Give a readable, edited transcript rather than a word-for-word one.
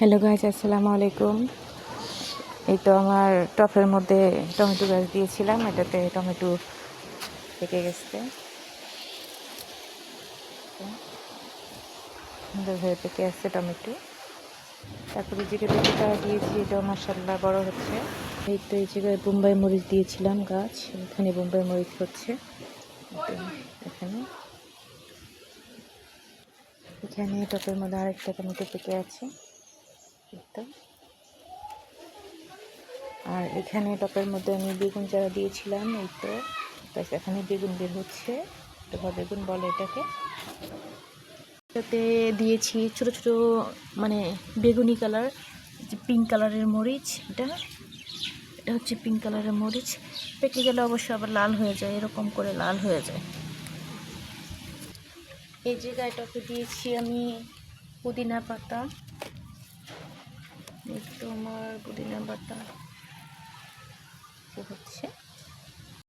Hello guys, আসসালামু আলাইকুম। এই তো আমার টপের মধ্যে টমেটো গাছ দিয়েছিলাম, এটাতে টমেটো পেকে গেছে, সুন্দরভাবে পেকে আসছে টমেটো। তারপরে যে টমেটোটা দিয়েছি এটাও মাশাআল্লাহ বড় হচ্ছে। এই তো এই জায়গায় বোম্বাই মরিচ দিয়েছিলাম গাছ, এখানে বোম্বাই মরিচ হচ্ছে। এখানে এখানে টপের মধ্যে আরেকটা টমেটো পেকে আছে। তো আর এখানে টপের মধ্যে আমি বেগুন চারা দিয়েছিলাম, এই তো এখানে বেগুন বের হচ্ছে, বেগুন বলে এটাকে। এটাতে দিয়েছি ছোট ছোট মানে বেগুনি কালার, যে পিঙ্ক কালারের মরিচ, এটা হচ্ছে পিঙ্ক কালারের মরিচ। পেকে গেলে অবশ্যই আবার লাল হয়ে যায়, এরকম করে লাল হয়ে যায়। এই জায়গায় টপে দিয়েছি আমি পুদিনা পাতা, একটু আমার পুদিনা পাতা হচ্ছে।